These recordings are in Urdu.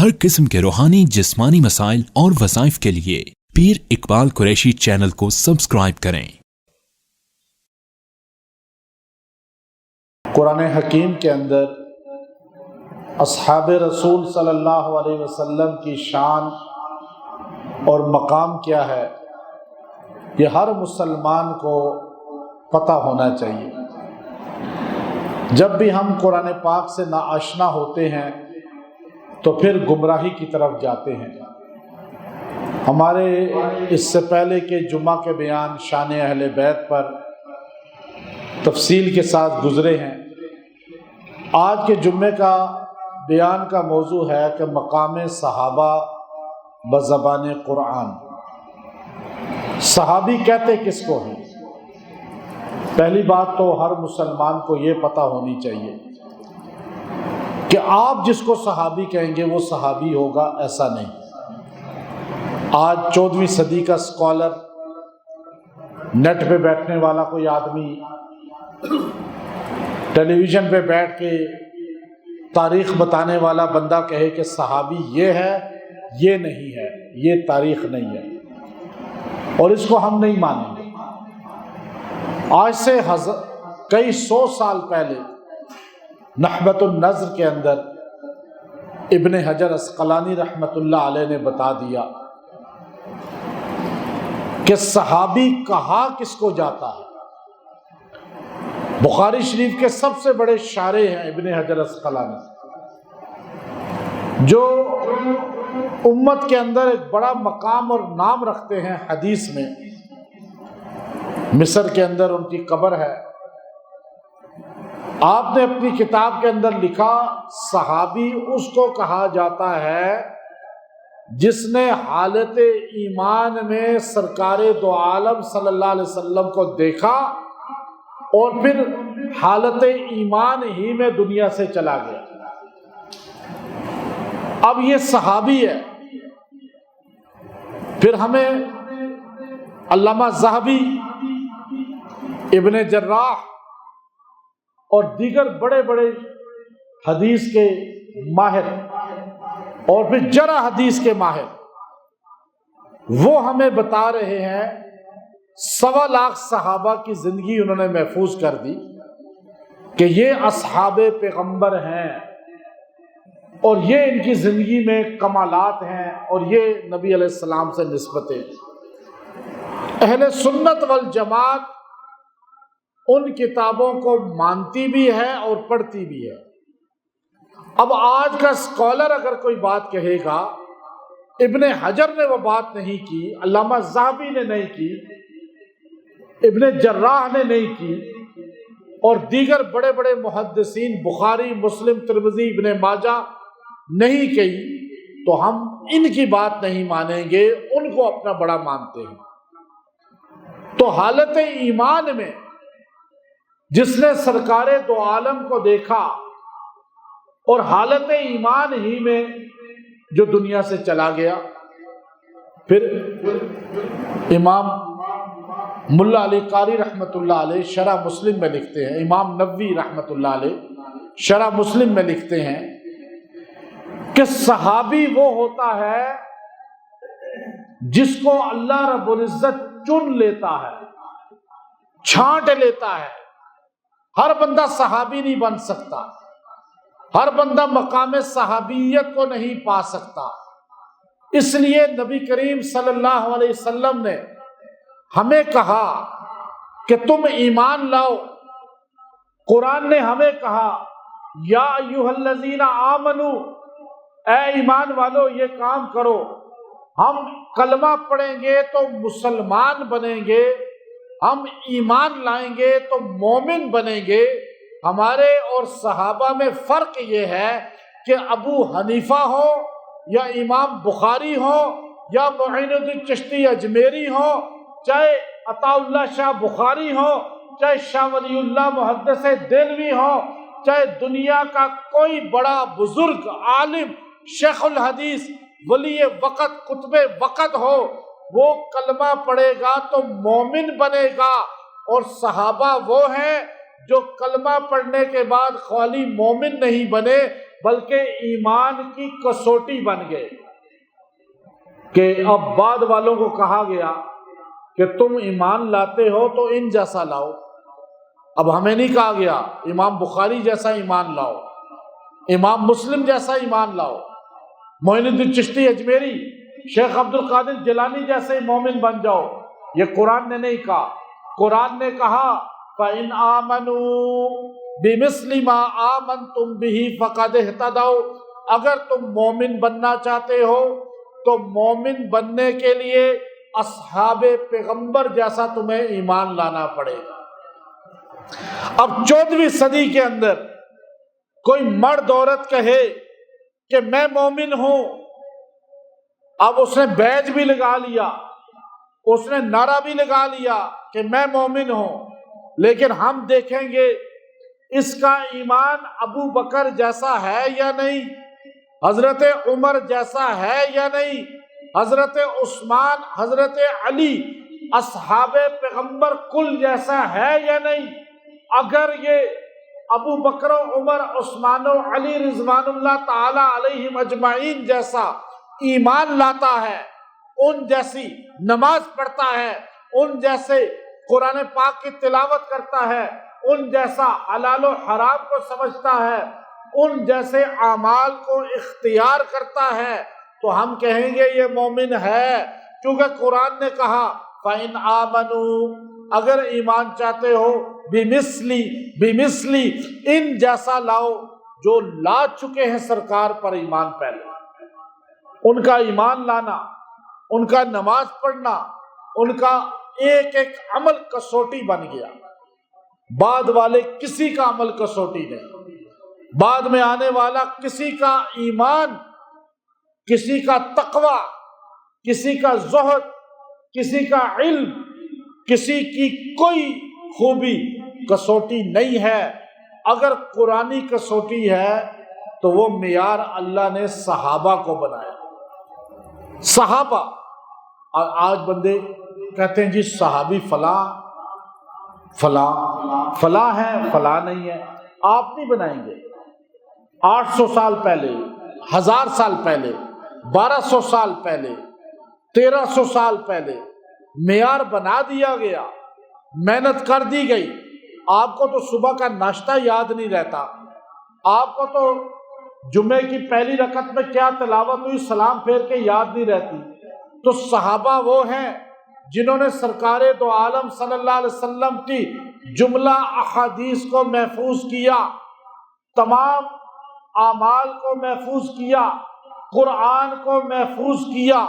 ہر قسم کے روحانی جسمانی مسائل اور وظائف کے لیے پیر اقبال قریشی چینل کو سبسکرائب کریں۔ قرآن حکیم کے اندر اصحاب رسول صلی اللہ علیہ وسلم کی شان اور مقام کیا ہے، یہ ہر مسلمان کو پتہ ہونا چاہیے۔ جب بھی ہم قرآن پاک سے ناآشنا ہوتے ہیں تو پھر گمراہی کی طرف جاتے ہیں۔ ہمارے اس سے پہلے کے جمعہ کے بیان شان اہل بیت پر تفصیل کے ساتھ گزرے ہیں۔ آج کے جمعے کا بیان کا موضوع ہے کہ مقام صحابہ بزبان قرآن۔ صحابی کہتے کس کو ہیں؟ پہلی بات تو ہر مسلمان کو یہ پتہ ہونی چاہیے کہ آپ جس کو صحابی کہیں گے وہ صحابی ہوگا، ایسا نہیں۔ آج 14ویں صدی کا اسکالر، نیٹ پہ بیٹھنے والا کوئی آدمی ٹیلی ویژن پہ بیٹھ کے تاریخ بتانے والا بندہ کہے کہ صحابی یہ ہے، یہ نہیں ہے، یہ تاریخ نہیں ہے، اور اس کو ہم نہیں مانیں گے۔ آج سے کئی سو سال پہلے نخبۃ النظر کے اندر ابن حجر عسقلانی رحمۃ اللہ علیہ نے بتا دیا کہ صحابی کہا کس کو جاتا ہے۔ بخاری شریف کے سب سے بڑے شارح ہیں ابن حجر عسقلانی، جو امت کے اندر ایک بڑا مقام اور نام رکھتے ہیں حدیث میں۔ مصر کے اندر ان کی قبر ہے۔ آپ نے اپنی کتاب کے اندر لکھا، صحابی اس کو کہا جاتا ہے جس نے حالت ایمان میں سرکار دو عالم صلی اللہ علیہ وسلم کو دیکھا اور پھر حالت ایمان ہی میں دنیا سے چلا گیا۔ اب یہ صحابی ہے۔ پھر ہمیں علامہ ذہبی، ابن جراح اور دیگر بڑے بڑے حدیث کے ماہر اور پھر جرح حدیث کے ماہر، وہ ہمیں بتا رہے ہیں 1.25 لاکھ صحابہ کی زندگی انہوں نے محفوظ کر دی کہ یہ اصحاب پیغمبر ہیں اور یہ ان کی زندگی میں کمالات ہیں اور یہ نبی علیہ السلام سے نسبتیں۔ اہل سنت والجماعت ان کتابوں کو مانتی بھی ہے اور پڑھتی بھی ہے۔ اب آج کا اسکالر اگر کوئی بات کہے گا، ابن حجر نے وہ بات نہیں کی، علامہ ذہبی نے نہیں کی، ابن جراح نے نہیں کی، اور دیگر بڑے بڑے محدثین بخاری، مسلم، ترمذی، ابن ماجہ نہیں کہی، تو ہم ان کی بات نہیں مانیں گے، ان کو اپنا بڑا مانتے ہیں۔ تو حالت ایمان میں جس نے سرکار دو عالم کو دیکھا اور حالت ایمان ہی میں جو دنیا سے چلا گیا، پھر امام ملا علی قاری رحمۃ اللہ علیہ شرح مسلم میں لکھتے ہیں، امام نووی رحمۃ اللہ علیہ شرح مسلم میں لکھتے ہیں کہ صحابی وہ ہوتا ہے جس کو اللہ رب العزت چن لیتا ہے، چھانٹ لیتا ہے۔ ہر بندہ صحابی نہیں بن سکتا، ہر بندہ مقام صحابیت کو نہیں پا سکتا۔ اس لیے نبی کریم صلی اللہ علیہ وسلم نے ہمیں کہا کہ تم ایمان لاؤ۔ قرآن نے ہمیں کہا، یا ایھا الذین آمنو، اے ایمان والو یہ کام کرو۔ ہم کلمہ پڑھیں گے تو مسلمان بنیں گے، ہم ایمان لائیں گے تو مومن بنیں گے۔ ہمارے اور صحابہ میں فرق یہ ہے کہ ابو حنیفہ ہو یا امام بخاری ہو یا معین الدین چشتی اجمیری ہو، چاہے عطا اللہ شاہ بخاری ہو، چاہے شاہ ولی اللہ محدث دہلوی ہو، چاہے دنیا کا کوئی بڑا بزرگ عالم شیخ الحدیث ولی وقت قطب وقت ہو، وہ کلمہ پڑھے گا تو مومن بنے گا۔ اور صحابہ وہ ہیں جو کلمہ پڑھنے کے بعد خالی مومن نہیں بنے بلکہ ایمان کی کسوٹی بن گئے کہ اب بعد والوں کو کہا گیا کہ تم ایمان لاتے ہو تو ان جیسا لاؤ. اب ہمیں نہیں کہا گیا امام بخاری جیسا ایمان لاؤ، امام مسلم جیسا ایمان لاؤ، معین الدین چشتی اجمیری، شیخ عبد القادر جیلانی جیسے مومن بن جاؤ. یہ قرآن نے نہیں کہا. قرآن نے کہا فَإِنْ آمَنُوا بِمِثْلِ مَا آمَنْتُمْ بِهِ فَقَدِ اهْتَدَوْا. اگر تم مومن بننا چاہتے ہو تو مومن بننے کے لیے اصحاب پیغمبر جیسا تمہیں ایمان لانا پڑے گا. اب 14ویں صدی کے اندر کوئی مرد عورت کہے کہ میں مومن ہوں، اب اس نے بیج بھی لگا لیا، اس نے نعرہ بھی لگا لیا کہ میں مومن ہوں، لیکن ہم دیکھیں گے اس کا ایمان ابو بکر جیسا ہے یا نہیں، حضرت عمر جیسا ہے یا نہیں، حضرت عثمان، حضرت علی، اصحاب پیغمبر کل جیسا ہے یا نہیں. اگر یہ ابو بکر و عمر، عثمان و علی رضوان اللہ تعالی علیہم اجمعین جیسا ایمان لاتا ہے، ان جیسی نماز پڑھتا ہے، ان جیسے قرآن پاک کی تلاوت کرتا ہے، ان جیسا حلال و حرام کو سمجھتا ہے، ان جیسے اعمال کو اختیار کرتا ہے، تو ہم کہیں گے یہ مومن ہے. کیونکہ قرآن نے کہا فَإِنْ آمَنُوا، اگر ایمان چاہتے ہو بِمِثْلِ ان جیسا لاؤ جو لا چکے ہیں سرکار پر ایمان پہلے. ان کا ایمان لانا، ان کا نماز پڑھنا، ان کا ایک ایک عمل کسوٹی بن گیا. بعد والے کسی کا عمل کسوٹی نہیں، بعد میں آنے والا کسی کا ایمان، کسی کا تقوی، کسی کا زہد، کسی کا علم، کسی کی کوئی خوبی کسوٹی نہیں ہے. اگر قرآنی کسوٹی ہے تو وہ معیار اللہ نے صحابہ کو بنایا. صحابہ. اور آج بندے کہتے ہیں جی صحابی فلاں فلاں فلاں ہے، فلاں نہیں ہے. آپ نہیں بنائیں گے. 800 سال پہلے، 1000 سال پہلے، 1200 سال پہلے، 1300 سال پہلے معیار بنا دیا گیا، محنت کر دی گئی. آپ کو تو صبح کا ناشتہ یاد نہیں رہتا، آپ کو تو جمعے کی پہلی رکعت میں کیا تلاوت ہوئی سلام پھیر کے یاد نہیں رہتی. تو صحابہ وہ ہیں جنہوں نے سرکار دو عالم صلی اللہ علیہ وسلم کی جملہ احادیث کو محفوظ کیا، تمام اعمال کو محفوظ کیا، قرآن کو محفوظ کیا،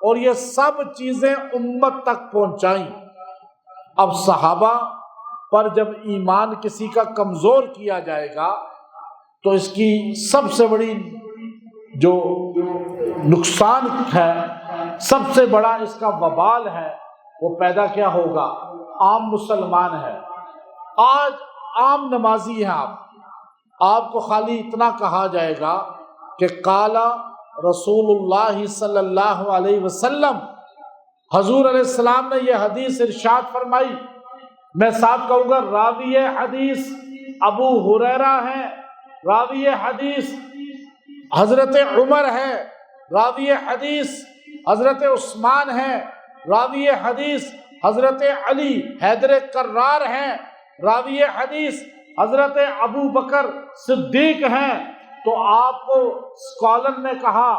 اور یہ سب چیزیں امت تک پہنچائیں. اب صحابہ پر جب ایمان کسی کا کمزور کیا جائے گا تو اس کی سب سے بڑی جو نقصان ہے، سب سے بڑا اس کا وبال ہے، وہ پیدا کیا ہوگا؟ عام مسلمان ہے. آج عام نمازی ہیں آپ کو خالی اتنا کہا جائے گا کہ قال رسول اللہ صلی اللہ علیہ وسلم، حضور علیہ السلام نے یہ حدیث ارشاد فرمائی. میں ساتھ کہوں گا راوی حدیث ابو ہریرہ ہیں، راوی حدیث حضرت عمر ہیں، راوی حدیث حضرت عثمان ہیں، راوی حدیث حضرت علی حیدر کرار ہیں، راوی حدیث حضرت ابو بکر صدیق ہیں. تو آپ کو اسکالر نے کہا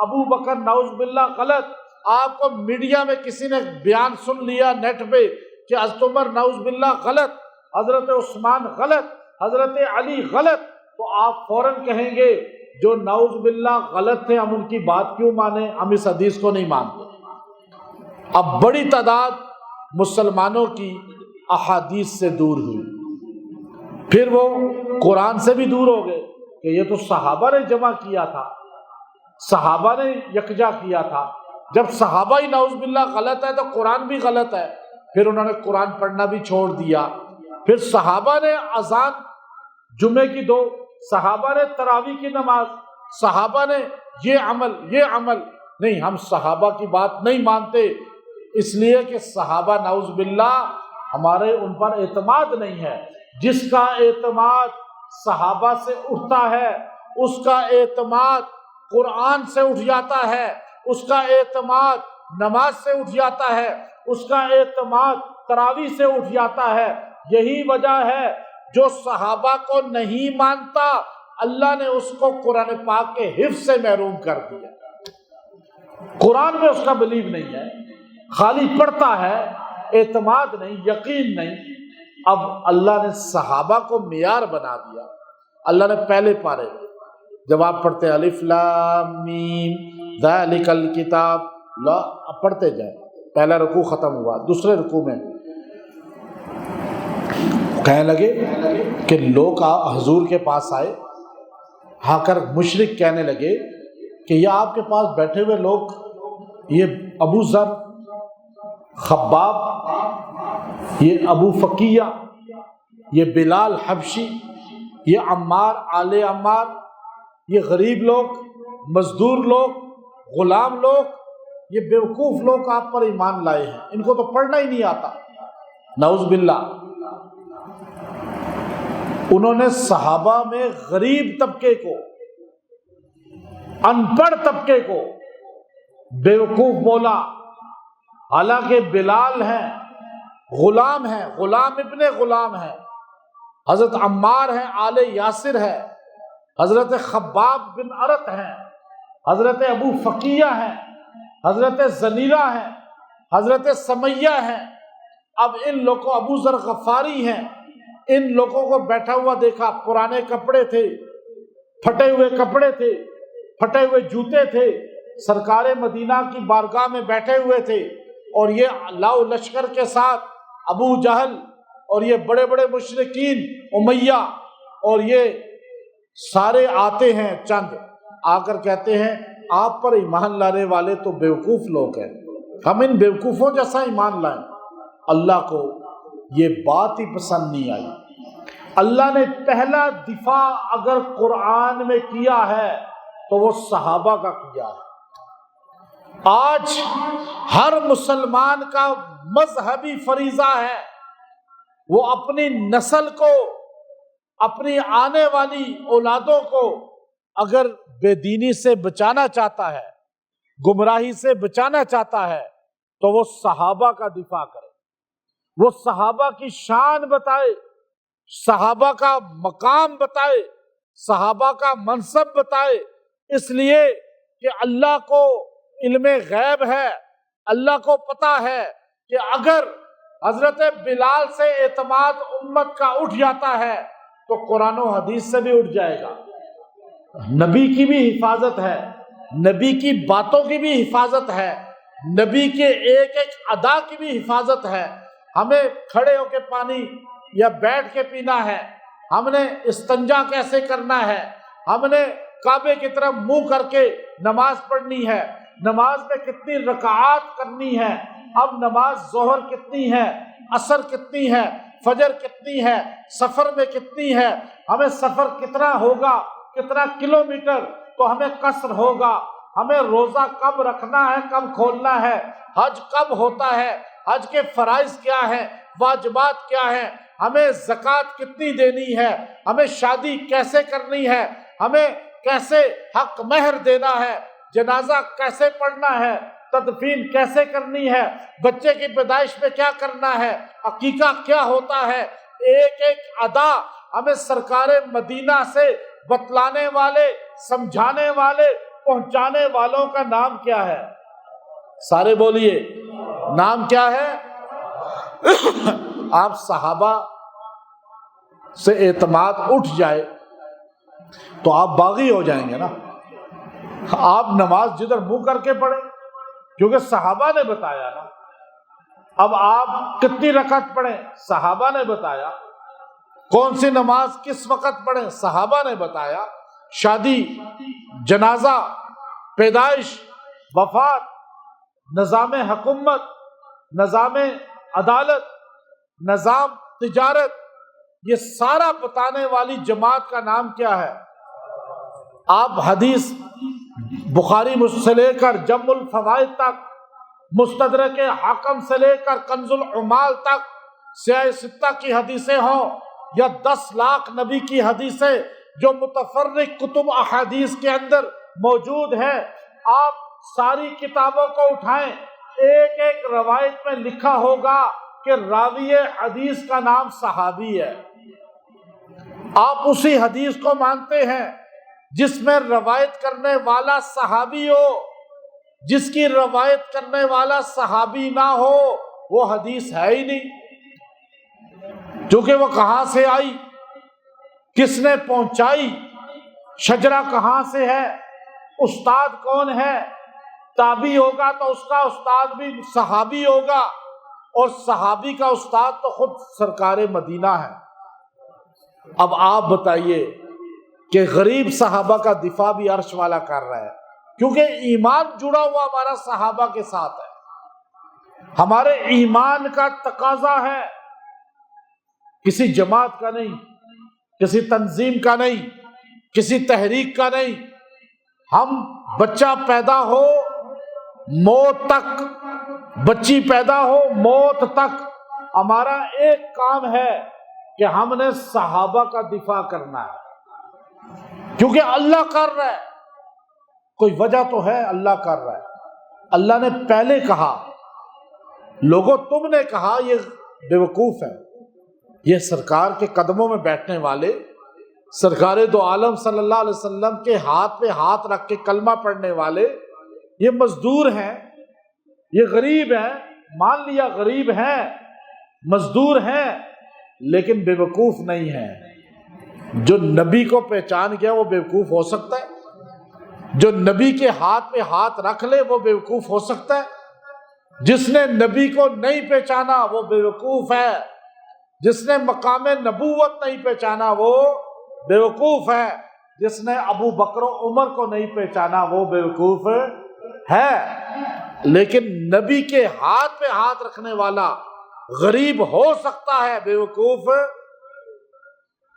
ابو بکر نعوذ باللہ غلط، آپ کو میڈیا میں کسی نے بیان سن لیا نیٹ پہ کہ حضرت عمر نعوذ باللہ غلط، حضرت عثمان غلط، حضرت علی غلط، تو آپ فوراً کہیں گے جو نعوذ باللہ غلط تھے ہم ان کی بات کیوں مانیں، ہم اس حدیث کو نہیں مانتے. اب بڑی تعداد مسلمانوں کی احادیث سے دور ہوئی، پھر وہ قرآن سے بھی دور ہو گئے کہ یہ تو صحابہ نے جمع کیا تھا، صحابہ نے یکجا کیا تھا. جب صحابہ ہی نعوذ باللہ غلط ہے تو قرآن بھی غلط ہے. پھر انہوں نے قرآن پڑھنا بھی چھوڑ دیا. پھر صحابہ نے اذان جمعے کی 2، صحابہ نے تراویح کی نماز، صحابہ نے یہ عمل نہیں، ہم صحابہ کی بات نہیں مانتے اس لیے کہ صحابہ نعوذ باللہ ہمارے ان پر اعتماد نہیں ہے. جس کا اعتماد صحابہ سے اٹھتا ہے اس کا اعتماد قرآن سے اٹھ جاتا ہے، اس کا اعتماد نماز سے اٹھ جاتا ہے، اس کا اعتماد تراویح سے اٹھ جاتا ہے۔ یہی وجہ ہے جو صحابہ کو نہیں مانتا اللہ نے اس کو قرآن پاک کے حفظ سے محروم کر دیا۔ قرآن میں اس کا بلیو نہیں ہے، خالی پڑھتا ہے، اعتماد نہیں، یقین نہیں۔ اب اللہ نے صحابہ کو معیار بنا دیا۔ اللہ نے پہلے پارے جب آپ پڑھتے ہیں الف لام میم ذالک الکتاب، لا پڑھتے جائیں، پہلا رکوع ختم ہوا، دوسرے رکوع میں کہنے لگے کہ لوگ حضور کے پاس آئے، آ کر مشرک کہنے لگے کہ یہ آپ کے پاس بیٹھے ہوئے لوگ، یہ ابو ذر، خباب، یہ ابو فقیہ، یہ بلال حبشی، یہ عمار آل عمار، یہ غریب لوگ، مزدور لوگ، غلام لوگ، یہ بیوقوف لوگ آپ پر ایمان لائے ہیں، ان کو تو پڑھنا ہی نہیں آتا۔ نعوذ باللہ۔ انہوں نے صحابہ میں غریب طبقے کو، ان پڑھ طبقے کو بیوقوف بولا، حالانکہ بلال ہیں، غلام ہیں، غلام ابن غلام ہیں، حضرت عمار ہیں، آل یاسر ہے، حضرت خباب بن ارت ہیں، حضرت ابو فقیہ ہیں، حضرت زنیرہ ہیں، حضرت سمیہ ہیں۔ اب ان لوگوں، ابو ذر غفاری ہیں، ان لوگوں کو بیٹھا ہوا دیکھا، پرانے کپڑے تھے، پھٹے ہوئے کپڑے تھے، پھٹے ہوئے جوتے تھے، سرکار مدینہ کی بارگاہ میں بیٹھے ہوئے تھے، اور یہ لاؤ لشکر کے ساتھ ابو جہل اور یہ بڑے بڑے مشرکین امیہ اور یہ سارے آتے ہیں، چند آ کر کہتے ہیں آپ پر ایمان لانے والے تو بیوقوف لوگ ہیں، ہم ان بیوقوفوں جیسا ایمان لائیں۔ اللہ کو یہ بات ہی پسند نہیں آئی۔ اللہ نے پہلا دفاع اگر قرآن میں کیا ہے تو وہ صحابہ کا کیا ہے۔ آج ہر مسلمان کا مذہبی فریضہ ہے وہ اپنی نسل کو، اپنی آنے والی اولادوں کو اگر بے دینی سے بچانا چاہتا ہے، گمراہی سے بچانا چاہتا ہے، تو وہ صحابہ کا دفاع کرے، وہ صحابہ کی شان بتائے، صحابہ کا مقام بتائے، صحابہ کا منصب بتائے، اس لیے کہ اللہ کو علم غیب ہے، اللہ کو پتا ہے کہ اگر حضرت بلال سے اعتماد امت کا اٹھ جاتا ہے تو قرآن و حدیث سے بھی اٹھ جائے گا۔ نبی کی بھی حفاظت ہے، نبی کی باتوں کی بھی حفاظت ہے، نبی کے ایک ایک ادا کی بھی حفاظت ہے۔ ہمیں کھڑے ہو کے پانی یا بیٹھ کے پینا ہے، ہم نے استنجا کیسے کرنا ہے، ہم نے کعبے کی طرف منہ کر کے نماز پڑھنی ہے، نماز میں کتنی رکعات کرنی ہے، اب نماز ظہر کتنی ہے، عصر کتنی ہے، فجر کتنی ہے، سفر میں کتنی ہے، ہمیں سفر کتنا ہوگا، کتنا کلومیٹر تو ہمیں قصر ہوگا، ہمیں روزہ کب رکھنا ہے، کب کھولنا ہے، حج کب ہوتا ہے، حج کے فرائض کیا ہیں، واجبات کیا ہیں، ہمیں زکوٰۃ کتنی دینی ہے، ہمیں شادی کیسے کرنی ہے، ہمیں کیسے حق مہر دینا ہے، جنازہ کیسے پڑھنا ہے، تدفین کیسے کرنی ہے، بچے کی پیدائش میں کیا کرنا ہے، عقیقہ کیا ہوتا ہے، ایک ایک ادا ہمیں سرکار مدینہ سے بتلانے والے، سمجھانے والے، پہنچانے والوں کا نام کیا ہے؟ سارے بولیے، نام کیا ہے؟ آپ صحابہ سے اعتماد اٹھ جائے تو آپ باغی ہو جائیں گے نا۔ آپ نماز جدھر منہ کر کے پڑھیں، کیونکہ صحابہ نے بتایا نا۔ اب آپ کتنی رکعت پڑھیں، صحابہ نے بتایا۔ کون سی نماز کس وقت پڑھیں، صحابہ نے بتایا۔ شادی، جنازہ، پیدائش، وفات، نظام حکومت، نظام عدالت، نظام تجارت، یہ سارا بتانے والی جماعت کا نام کیا ہے؟ آپ حدیث بخاری سے لے کر جمع الفوائد تک، مستدرک حاکم سے لے کر کنز العمال تک، سیاہ ستہ کی حدیثیں ہوں یا 10 لاکھ نبی کی حدیثیں جو متفرق کتب احادیث کے اندر موجود ہے، آپ ساری کتابوں کو اٹھائیں، ایک ایک روایت میں لکھا ہوگا کہ راوی حدیث کا نام صحابی ہے، آپ اسی حدیث کو مانتے ہیں جس میں روایت کرنے والا صحابی ہو، جس کی روایت کرنے والا صحابی نہ ہو وہ حدیث ہے ہی نہیں، کیونکہ وہ کہاں سے آئی، کس نے پہنچائی، شجرہ کہاں سے ہے، استاد کون ہے، تابعی ہوگا تو اس کا استاد بھی صحابی ہوگا، اور صحابی کا استاد تو خود سرکار مدینہ ہے۔ اب آپ بتائیے کہ غریب صحابہ کا دفاع بھی عرش والا کر رہا ہے، کیونکہ ایمان جڑا ہوا ہمارا صحابہ کے ساتھ ہے، ہمارے ایمان کا تقاضا ہے، کسی جماعت کا نہیں، کسی تنظیم کا نہیں، کسی تحریک کا نہیں۔ ہم بچہ پیدا ہو موت تک، بچی پیدا ہو موت تک، ہمارا ایک کام ہے کہ ہم نے صحابہ کا دفاع کرنا ہے، کیونکہ اللہ کر رہا ہے، کوئی وجہ تو ہے اللہ کر رہا ہے۔ اللہ نے پہلے کہا، لوگوں تم نے کہا یہ بیوقوف ہے، یہ سرکار کے قدموں میں بیٹھنے والے، سرکار دو عالم صلی اللہ علیہ وسلم کے ہاتھ پہ ہاتھ رکھ کے کلمہ پڑھنے والے، یہ مزدور ہیں، یہ غریب ہیں، مان لیا غریب ہیں، مزدور ہیں، لیکن بیوقوف نہیں ہیں۔ جو نبی کو پہچان گیا وہ بیوقوف ہو سکتا ہے؟ جو نبی کے ہاتھ پہ ہاتھ رکھ لے وہ بیوقوف ہو سکتا ہے؟ جس نے نبی کو نہیں پہچانا وہ بیوقوف ہے، جس نے مقام نبوت نہیں پہچانا وہ بیوقوف ہے، جس نے ابو بکر و عمر کو نہیں پہچانا وہ بیوقوف ہے۔ لیکن نبی کے ہاتھ پہ ہاتھ رکھنے والا غریب ہو سکتا ہے، بیوقوف۔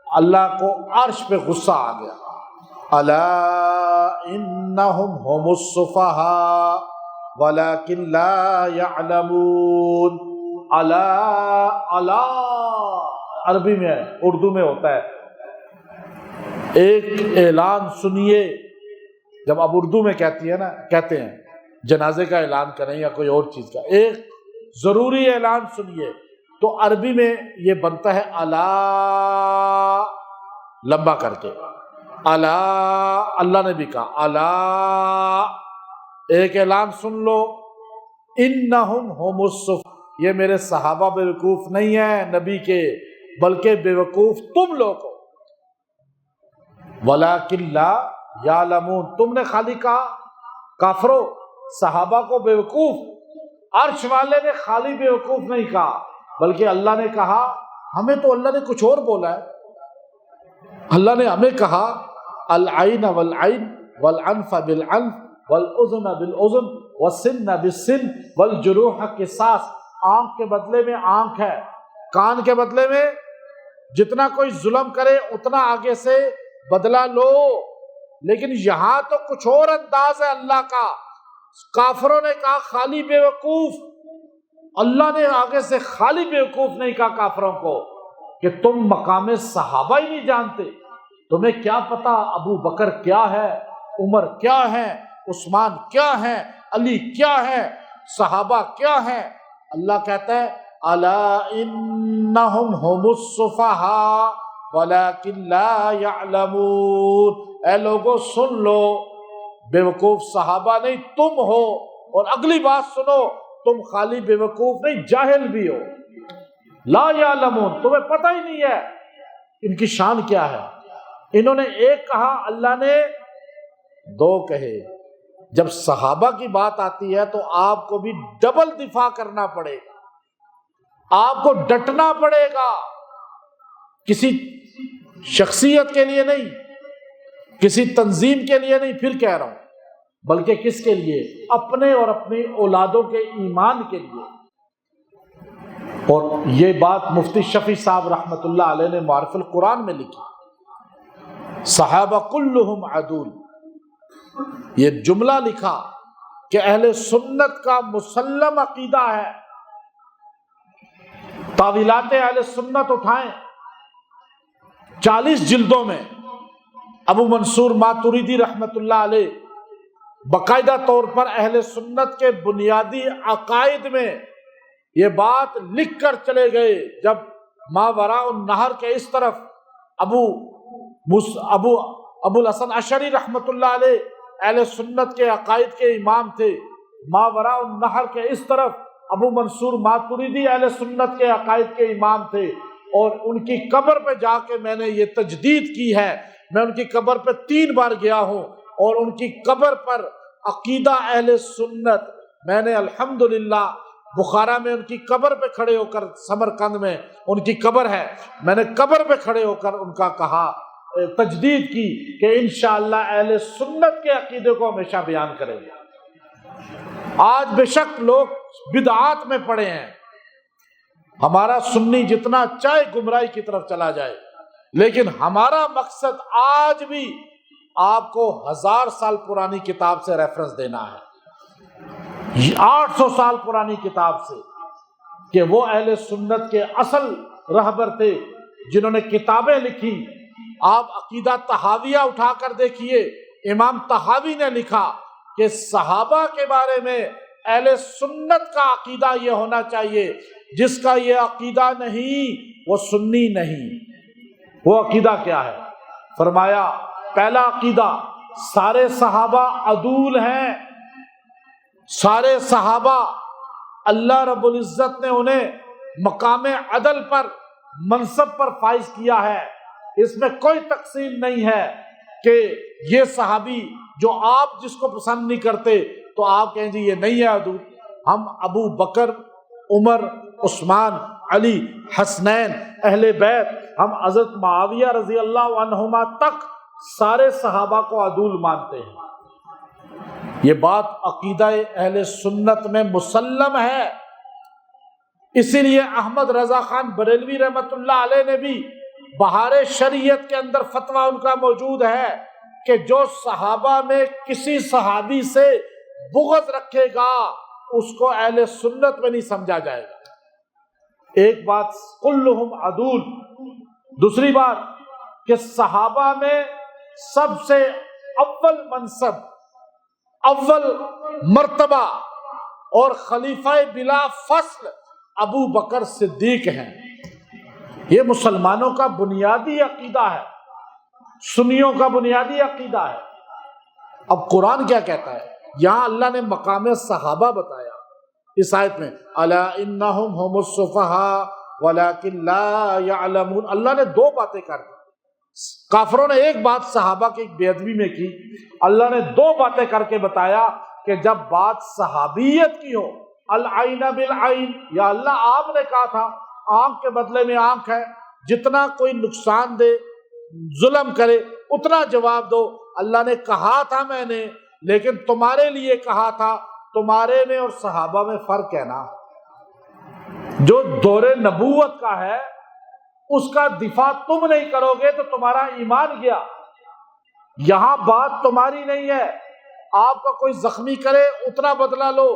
اللہ کو عرش پہ غصہ آ گیا، الا انہم هم السفہاء ولکن لا يعلمون۔ الا عربی میں ہے، اردو میں ہوتا ہے ایک اعلان سنیے، جب آپ اردو میں کہتے ہیں جنازے کا اعلان کریں یا کوئی اور چیز کا، ایک ضروری اعلان سنیے، تو عربی میں یہ بنتا ہے الا، لمبا کر کے، الا، اللہ نے بھی کہا الا، ایک اعلان سن لو، انہم هم السفہاء، یہ میرے صحابہ بیوقوف نہیں ہیں نبی کے، بلکہ بیوقوف تم لوگ ہو، وَلَٰكِن لَا يَعْلَمُونَ، تم نے خالی کہا کافرو صحابہ کو بیوقوف، عرش والے نے خالی بیوقوف نہیں کہا، بلکہ اللہ نے کہا، ہمیں تو اللہ نے کچھ اور بولا ہے، اللہ نے ہمیں کہا العین والعین والعنف بالعنف والاذن بالاذن والسن بالسن والجروح قصاص، آنکھ کے بدلے میں آنکھ ہے، کان کے بدلے میں جتنا کوئی ظلم کرے اتنا آگے سے بدلہ لو، لیکن یہاں تو کچھ اور انداز ہے اللہ کا۔ کافروں نے کہا خالی بیوقوف، اللہ نے آگے سے خالی بیوقوف نہیں کہا کافروں کو کہ تم مقام صحابہ ہی نہیں جانتے، تمہیں کیا پتا ابو بکر کیا ہے، عمر کیا ہے، عثمان کیا ہے، علی کیا ہے، صحابہ کیا ہیں۔ اللہ کہتا ہے الا انہم هم السفہاء ولکن لا یعلمون، اے لوگو سن لو، بیوقوف صحابہ نہیں تم ہو، اور اگلی بات سنو، تم خالی بیوقوف نہیں جاہل بھی ہو، لا یعلمون، تمہیں پتہ ہی نہیں ہے ان کی شان کیا ہے۔ انہوں نے ایک کہا، اللہ نے دو کہے۔ جب صحابہ کی بات آتی ہے تو آپ کو بھی ڈبل دفاع کرنا پڑے گا، آپ کو ڈٹنا پڑے گا، کسی شخصیت کے لیے نہیں، کسی تنظیم کے لیے نہیں، پھر کہہ رہا ہوں، بلکہ کس کے لیے؟ اپنے اور اپنی اولادوں کے ایمان کے لیے۔ اور یہ بات مفتی شفیع صاحب رحمۃ اللہ علیہ نے معارف القرآن میں لکھی، صحابہ کلہم عدول، یہ جملہ لکھا کہ اہل سنت کا مسلم عقیدہ ہے، تاویلات اہل سنت اٹھائیں 40 جلدوں میں، ابو منصور ماتوریدی رحمۃ اللہ علیہ باقاعدہ طور پر اہل سنت کے بنیادی عقائد میں یہ بات لکھ کر چلے گئے. جب ماوراء النہر کے اس طرف ابو الحسن اشعری رحمۃ اللہ علیہ اہل سنت کے عقائد کے امام تھے، ماوراء النہر کے اس طرف ابو منصور ماتوریدی اہل سنت کے عقائد کے امام تھے، اور ان کی قبر پہ جا کے میں نے یہ تجدید کی ہے. میں ان کی قبر پہ 3 بار گیا ہوں، اور ان کی قبر پر عقیدہ اہل سنت میں نے الحمدللہ بخارا میں ان کی قبر پہ کھڑے ہو کر، سمرقند میں ان کی قبر ہے، میں نے قبر پہ کھڑے ہو کر ان کا کہا، تجدید کی کہ انشاءاللہ اہل سنت کے عقیدے کو ہمیشہ بیان کریں گے. آج بے شک لوگ بدعات میں پڑے ہیں، ہمارا سنی جتنا چاہے گمراہی کی طرف چلا جائے، لیکن ہمارا مقصد آج بھی آپ کو 1000 سال پرانی کتاب سے ریفرنس دینا ہے، 800 سال پرانی کتاب سے، کہ وہ اہل سنت کے اصل رہبر تھے جنہوں نے کتابیں لکھی. آپ عقیدہ طحاویہ اٹھا کر دیکھیے، امام طحاوی نے لکھا کہ صحابہ کے بارے میں اہل سنت کا عقیدہ یہ ہونا چاہیے، جس کا یہ عقیدہ نہیں وہ سنی نہیں. وہ عقیدہ کیا ہے؟ فرمایا پہلا عقیدہ، سارے صحابہ عدول ہیں، سارے صحابہ اللہ رب العزت نے انہیں مقام عدل پر، منصب پر فائز کیا ہے. اس میں کوئی تقسیم نہیں ہے کہ یہ صحابی جو آپ جس کو پسند نہیں کرتے تو آپ کہیں جی یہ نہیں ہے عدول. ہم ابو بکر، عمر، عثمان، علی، حسنین، اہل بیت، ہم حضرت معاویہ رضی اللہ عنہما تک سارے صحابہ کو عدول مانتے ہیں. یہ بات عقیدہ اہل سنت میں مسلم ہے. اسی لیے احمد رضا خان بریلوی رحمۃ اللہ علیہ نے بھی بہار شریعت کے اندر فتویٰ ان کا موجود ہے کہ جو صحابہ میں کسی صحابی سے بغض رکھے گا اس کو اہل سنت میں نہیں سمجھا جائے گا. ایک بات کلہم عدول. دوسری بات کہ صحابہ میں سب سے اول منصب، اول مرتبہ اور خلیفہ بلا فصل ابو بکر صدیق ہیں. یہ مسلمانوں کا بنیادی عقیدہ ہے، سنیوں کا بنیادی عقیدہ ہے. اب قرآن کیا کہتا ہے؟ یہاں اللہ نے مقام صحابہ بتایا اس آیت میں، الا انہم هم الصفہاء ولکن لا یعلمون. اللہ نے 2 باتیں کر دی. کافروں نے ایک بات صحابہ کی بے ادبی میں کی، اللہ نے 2 باتیں کر کے بتایا کہ جب بات صحابیت کی ہو، العین بالعین، یا اللہ آپ نے کہا تھا آنکھ کے بدلے میں آنکھ ہے، جتنا کوئی نقصان دے، ظلم کرے اتنا جواب دو. اللہ نے کہا تھا میں نے، لیکن تمہارے لیے کہا تھا. تمہارے میں اور صحابہ میں فرق ہے نا. جو دور نبوت کا ہے اس کا دفاع تم نہیں کرو گے تو تمہارا ایمان گیا. یہاں بات تمہاری نہیں ہے. آپ کا کوئی زخمی کرے اتنا بدلہ لو،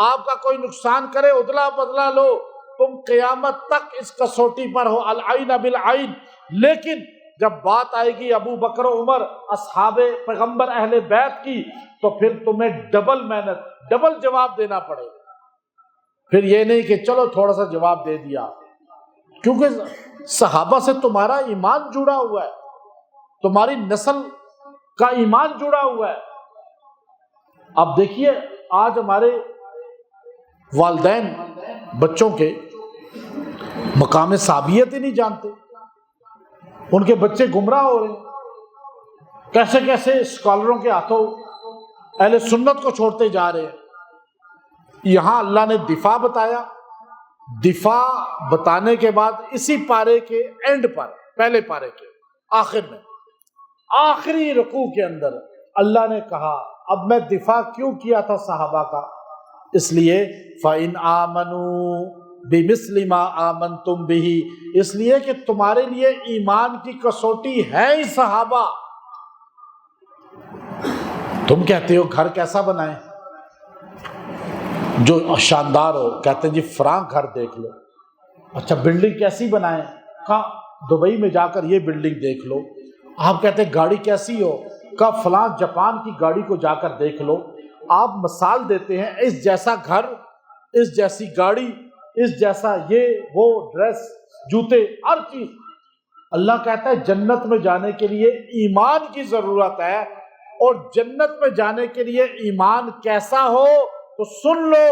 آپ کا کوئی نقصان کرے اتنا بدلہ لو. تم قیامت تک اس کسوٹی پر ہو، العین بالعین. لیکن جب بات آئے گی ابو بکر و عمر، اصحاب پیغمبر، اہل بیت کی، تو پھر تمہیں ڈبل محنت، ڈبل جواب دینا پڑے گا. پھر یہ نہیں کہ چلو تھوڑا سا جواب دے دیا، کیونکہ صحابہ سے تمہارا ایمان جڑا ہوا ہے، تمہاری نسل کا ایمان جڑا ہوا ہے. اب دیکھیے آج ہمارے والدین بچوں کے مقام صحابیت ہی نہیں جانتے، ان کے بچے گمراہ ہو رہے ہیں. کیسے کیسے اسکالروں کے ہاتھوں اہل سنت کو چھوڑتے جا رہے ہیں. یہاں اللہ نے دفاع بتایا. دفاع بتانے کے بعد اسی پارے کے اینڈ پر، پہلے پارے کے آخر میں، آخری رکوع کے اندر اللہ نے کہا، اب میں دفاع کیوں کیا تھا صحابہ کا؟ اس لیے فَإِنْ آمَنُوا بِمِثْلِ مَا آمَنْتُمْ بِهِ، اس لیے کہ تمہارے لیے ایمان کی کسوٹی ہے ہی صحابہ. تم کہتے ہو گھر کیسا بنائیں جو شاندار ہو، کہتے ہیں جی فرانک گھر دیکھ لو. اچھا بلڈنگ کیسی بنائیں؟ کہاں؟ دبئی میں جا کر یہ بلڈنگ دیکھ لو. آپ کہتے ہیں گاڑی کیسی ہو؟ کہا فلاں جاپان کی گاڑی کو جا کر دیکھ لو۔ آپ مثال دیتے ہیں اس جیسا گھر، اس جیسی گاڑی، اس جیسا یہ وہ ڈریس، جوتے، ہر چیز۔ اللہ کہتا ہے جنت میں جانے کے لیے ایمان کی ضرورت ہے، اور جنت میں جانے کے لیے ایمان کیسا ہو تو سن لو،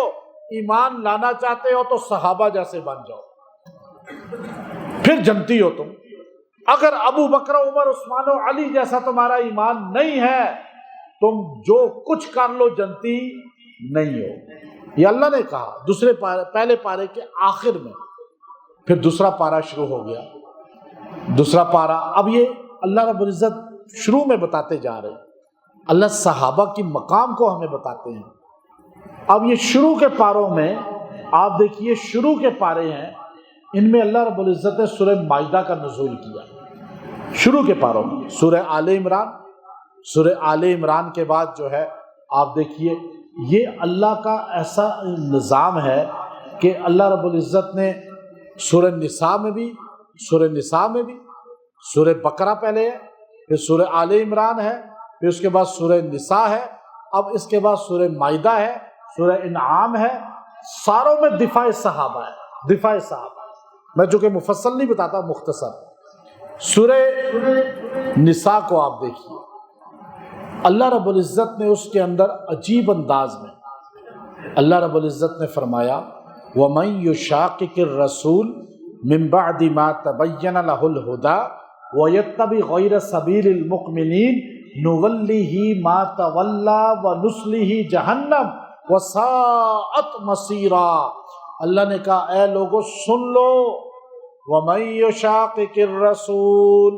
ایمان لانا چاہتے ہو تو صحابہ جیسے بن جاؤ، پھر جنتی ہو تم۔ اگر ابو بکر، عمر، عثمان و علی جیسا تمہارا ایمان نہیں ہے، تم جو کچھ کر لو جنتی نہیں ہو۔ یہ اللہ نے کہا دوسرے پارے، پہلے پارے کے آخر میں۔ پھر دوسرا پارہ شروع ہو گیا۔ دوسرا پارہ اب یہ اللہ رب العزت شروع میں بتاتے جا رہے ہیں، اللہ صحابہ کی مقام کو ہمیں بتاتے ہیں۔ اب یہ شروع کے پاروں میں آپ دیکھیے، شروع کے پارے ہیں، ان میں اللہ رب العزت نے سورہ مائدہ کا نزول کیا۔ شروع کے پاروں میں سورہ آل عمران، سورہ آل عمران کے بعد جو ہے آپ دیکھیے، یہ اللہ کا ایسا نظام ہے کہ اللہ رب العزت نے سورہ نساء میں بھی، سورہ بقرہ پہلے ہے، پھر سورہ آل عمران ہے، پھر اس کے بعد سورہ نساء ہے، اب اس کے بعد سورہ مائدہ ہے، سورہ انعام ہے۔ ساروں میں دفاع صحابہ ہے، دفاع صحابہ۔ میں چونکہ مفصل نہیں بتاتا، مختصر۔ سورہ نساء کو آپ دیکھیے، اللہ رب العزت نے اس کے اندر عجیب انداز میں اللہ رب العزت نے فرمایا وَمَن يُشَاقِقِ الرَّسُولِ مِن بَعْدِ مَا تَبَيَّنَ لَهُ الْهُدَى وَيَتَّبِعْ غَيْرَ سَبِيلِ الْمُؤْمِنِينَ نُوَلِّهِ مَا تَوَلَّى وَنُصْلِهِ جَهَنَّمَ وَسَاءَتْ مَصِيرًا۔ اللہ نے کہا اے لوگو سن لو، وَمَن يُشَاقِقِ الرَّسُولِ،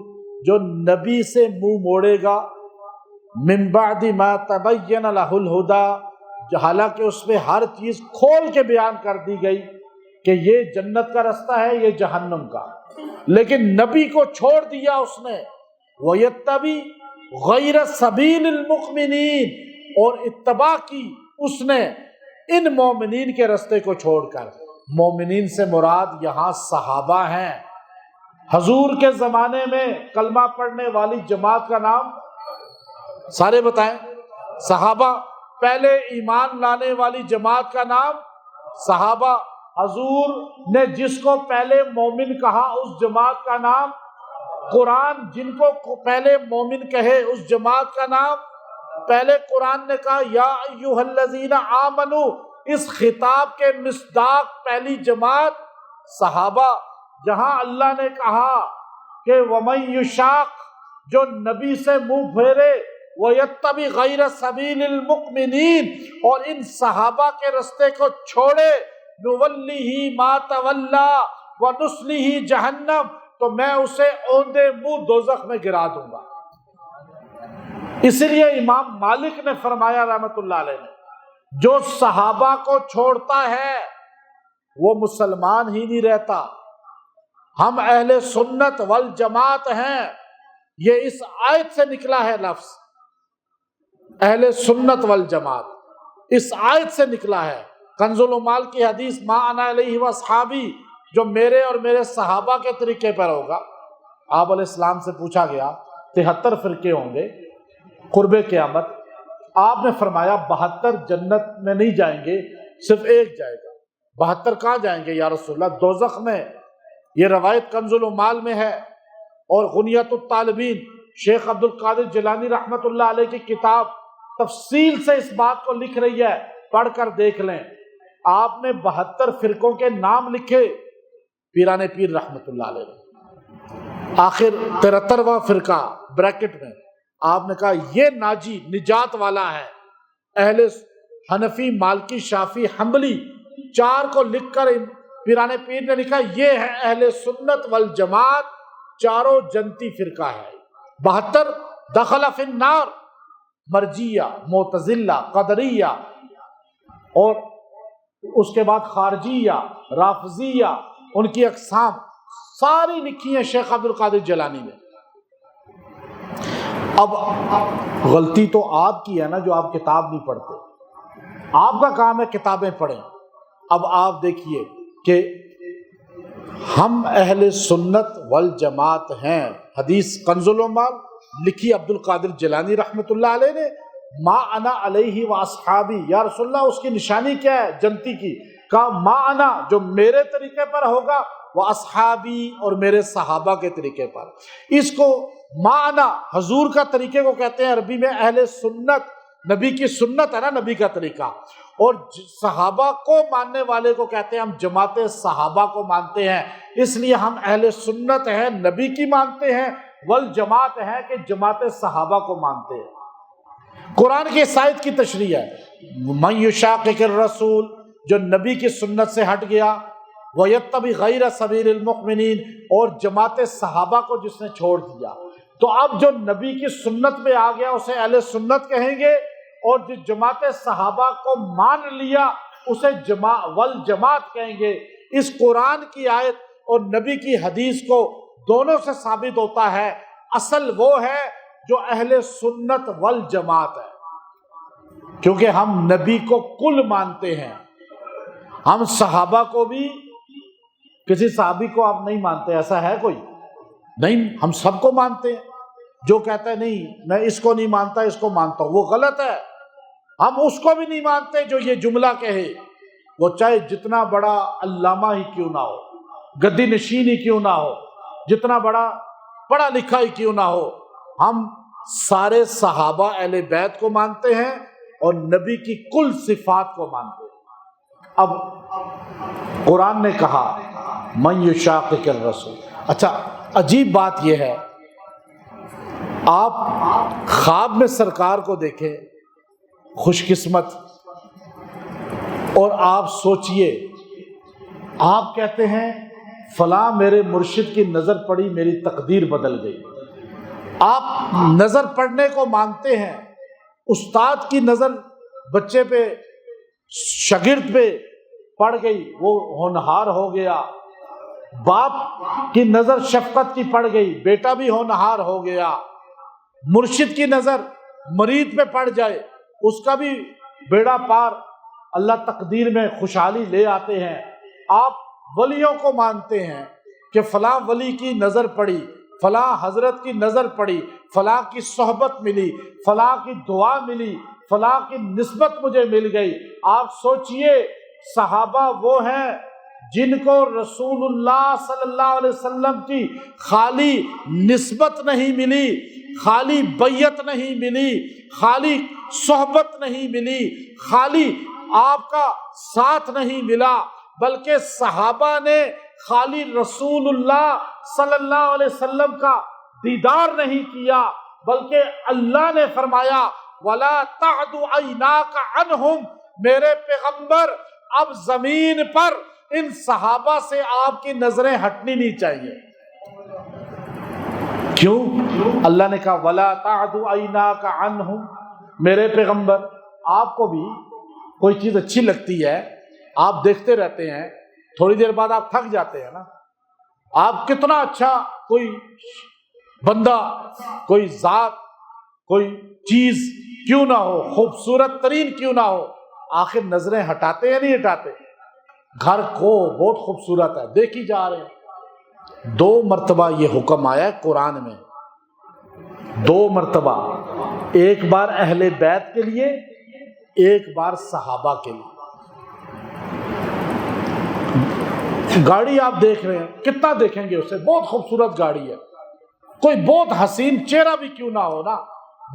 جو نبی سے منہ موڑے گا، مِن بَعْدِ مَا تَبَيَّنَ لَهُ الْهُدَى، حالانکہ اس میں ہر چیز کھول کے بیان کر دی گئی کہ یہ جنت کا رستہ ہے، یہ جہنم کا، لیکن نبی کو چھوڑ دیا اس نے۔ وَيَتَّبِعْ غَيْرَ سَبِيلِ الْمُؤْمِنِينَ، اور اتباع کی اس نے ان مومنین کے رستے کو چھوڑ کر۔ مومنین سے مراد یہاں صحابہ ہیں۔ حضور کے زمانے میں کلمہ پڑھنے والی جماعت کا نام سارے بتائیں، صحابہ۔ پہلے ایمان لانے والی جماعت کا نام صحابہ۔ حضور نے جس کو پہلے مومن کہا اس جماعت کا نام قرآن، جن کو پہلے مومن کہے اس جماعت کا نام پہلے قرآن نے کہا یا ایھا الذین آمنو، اس خطاب کے مصداق پہلی جماعت صحابہ۔ جہاں اللہ نے کہا کہ وَمَن یُشَاق، جو نبی سے منہ پھیرے، وَيَتَّبِعْ غَيْرَ سَبِيلِ الْمُؤْمِنِينَ، اور ان صحابہ کے رستے کو چھوڑے، نُوَلِّهِ مَا تَوَلَّى وَنُصْلِهِ جَهَنَّمَ، تو میں اسے اوندے منہ دوزخ میں گرا دوں گا۔ اس لیے امام مالک نے فرمایا رحمت اللہ علیہ نے، جو صحابہ کو چھوڑتا ہے وہ مسلمان ہی نہیں رہتا۔ ہم اہل سنت والجماعت ہیں، یہ اس آیت سے نکلا ہے لفظ، اہل سنت والجماعت اس آیت سے نکلا ہے۔ کنز العمال کی حدیث ما انا علیہ واصحابی، جو میرے اور میرے صحابہ کے طریقے پر ہوگا۔ آپ علیہ السلام سے پوچھا گیا 73 فرقے ہوں گے قرب قیامت، آپ نے فرمایا 72 جنت میں نہیں جائیں گے، صرف ایک جائے گا۔ 72 کہاں جائیں گے یا رسول اللہ؟ دوزخ میں۔ یہ روایت کنز العمال میں ہے، اور غنیۃ الطالبین شیخ عبد القادر جیلانی رحمت اللہ علیہ کی کتاب تفصیل سے اس بات کو لکھ رہی ہے، پڑھ کر دیکھ لیں۔ آپ نے 72 فرقوں کے نام لکھے پیران پیر رحمت اللہ علیہ نے، آخر 73واں فرقہ بریکٹ میں آپ نے کہا یہ ناجی نجات والا ہے۔ اہل حنفی، مالکی، شافی، حنبلی، 4 کو لکھ کر پیران پیر نے لکھا یہ ہے اہل سنت والجماعت، چاروں جنتی فرقہ ہے۔ 72 دخل فی النار، مرجیہ، معتزلہ، قدریہ، اور اس کے بعد خارجیہ، رافضیہ، ان کی اقسام ساری لکھی ہیں شیخ عبد القادر جیلانی نے۔ اب غلطی تو آپ کی ہے نا جو آپ کتاب نہیں پڑھتے، آپ کا کام ہے کتابیں پڑھیں۔ اب آپ دیکھیے کہ ہم اہل سنت والجماعت ہیں، حدیث کنز العمال لکھی عبد القادر جیلانی رحمۃ اللہ علیہ نے، ما انا علیہ و اصحابی، یا رسول اللہ اس کی نشانی کیا ہے جنتی کی؟ کہا ما انا، جو میرے طریقے پر ہوگا، و اصحابی، اور میرے صحابہ کے طریقے پر۔ اس کو ما انا حضور کا طریقے کو کہتے ہیں عربی میں اہل سنت، نبی کی سنت ہے نا، نبی کا طریقہ، اور صحابہ کو ماننے والے کو کہتے ہیں ہم جماعت صحابہ کو مانتے ہیں، اس لیے ہم اہل سنت ہیں، نبی کی مانتے ہیں، والجماعت ہے کہ جماعت صحابہ کو مانتے ہیں۔ قرآن کی اس آیت کی تشریح ہے، من یشاقق الرسول، جو نبی کی سنت سے ہٹ گیا، وَيَتَّبِعْ غَيْرَ سَبِيلِ الْمُؤْمِنِينَ، اور جماعت صحابہ کو جس نے چھوڑ دیا، تو اب جو نبی کی سنت میں آ گیا اسے اہل سنت کہیں گے، اور جو جماعت صحابہ کو مان لیا اسے والجماعت کہیں گے۔ اس قرآن کی آیت اور نبی کی حدیث کو دونوں سے ثابت ہوتا ہے اصل وہ ہے جو اہل سنت والجماعت ہے، کیونکہ ہم نبی کو کل مانتے ہیں، ہم صحابہ کو بھی، کسی صحابی کو آپ نہیں مانتے ایسا ہے کوئی؟ نہیں، ہم سب کو مانتے ہیں۔ جو کہتا ہے نہیں میں اس کو نہیں مانتا اس کو مانتا ہوں، وہ غلط ہے۔ ہم اس کو بھی نہیں مانتے جو یہ جملہ کہے، وہ چاہے جتنا بڑا علامہ ہی کیوں نہ ہو، گدی نشین ہی کیوں نہ ہو، جتنا بڑا پڑھا لکھا ہی کیوں نہ ہو، ہم سارے صحابہ اہل بیت کو مانتے ہیں اور نبی کی کل صفات کو مانتے ہیں۔ اب قرآن نے کہا من یشاقق الرسول۔ اچھا عجیب بات یہ ہے، آپ خواب میں سرکار کو دیکھیں خوش قسمت، اور آپ سوچئے آپ کہتے ہیں فلاں میرے مرشد کی نظر پڑی میری تقدیر بدل گئی۔ آپ نظر پڑنے کو مانتے ہیں، استاد کی نظر بچے پہ، شاگرد پہ پڑ گئی، وہ ہونہار ہو گیا، باپ کی نظر شفقت کی پڑ گئی، بیٹا بھی ہونہار ہو گیا، مرشد کی نظر مرید پہ پڑ جائے اس کا بھی بیڑا پار، اللہ تقدیر میں خوشحالی لے آتے ہیں۔ آپ ولیوں کو مانتے ہیں کہ فلاں ولی کی نظر پڑی، فلاں حضرت کی نظر پڑی، فلاں کی صحبت ملی، فلاں کی دعا ملی، فلاں کی نسبت مجھے مل گئی۔ آپ سوچئے صحابہ وہ ہیں جن کو رسول اللہ صلی اللہ علیہ وسلم کی خالی نسبت نہیں ملی، خالی بیعت نہیں ملی، خالی صحبت نہیں ملی، خالی آپ کا ساتھ نہیں ملا، بلکہ صحابہ نے خالی رسول اللہ صلی اللہ علیہ وسلم کا دیدار نہیں کیا، بلکہ اللہ نے فرمایا وَلَا تَعْدُ عَيْنَاكَ عَنْهُمْ، میرے پیغمبر اب زمین پر ان صحابہ سے آپ کی نظریں ہٹنی نہیں چاہیے۔ کیوں؟ اللہ نے کہا وَلَا تَعْدُ عَيْنَاكَ عَنْهُمْ، میرے پیغمبر آپ کو بھی کوئی چیز اچھی لگتی ہے آپ دیکھتے رہتے ہیں، تھوڑی دیر بعد آپ تھک جاتے ہیں نا۔ آپ کتنا اچھا کوئی بندہ، کوئی ذات، کوئی چیز کیوں نہ ہو، خوبصورت ترین کیوں نہ ہو، آخر نظریں ہٹاتے یا نہیں ہٹاتے؟ گھر کو بہت خوبصورت ہے دیکھی جا رہے ہیں۔ 2 مرتبہ یہ حکم آیا ہے قرآن میں، 2 مرتبہ، ایک بار اہل بیت کے لیے، ایک بار صحابہ کے لیے۔ گاڑی آپ دیکھ رہے ہیں، کتنا دیکھیں گے اسے، بہت خوبصورت گاڑی ہے، کوئی بہت حسین چہرہ بھی کیوں نہ ہو نا،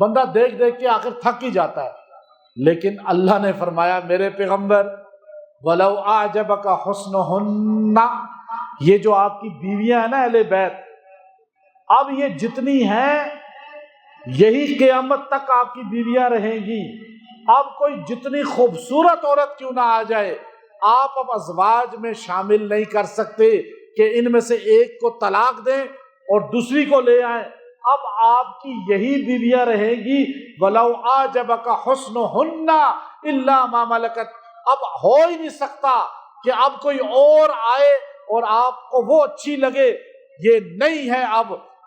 بندہ دیکھ دیکھ کے آخر تھک ہی جاتا ہے، لیکن اللہ نے فرمایا میرے پیغمبر وَلَوْ أَعْجَبَكَ حُسْنُهُنَّ، یہ جو آپ کی بیویاں ہیں نا اہل بیت، اب یہ جتنی ہیں یہی قیامت تک آپ کی بیویاں رہیں گی۔ اب کوئی جتنی خوبصورت عورت کیوں نہ آ جائے، آپ اب ازواج میں شامل نہیں کر سکتے کہ ان میں سے ایک کو طلاق دیں اور دوسری کو لے آئیں۔ اب آپ کی یہی بیویاں رہیں گی۔ وَلَوْ أَعْجَبَكَ حُسْنُهُنَّ إِلَّا مَا مَلَكَتْ، اب ہو ہی نہیں سکتا کہ اب کوئی اور آئے اور آپ کو وہ اچھی لگے، یہ نہیں ہے۔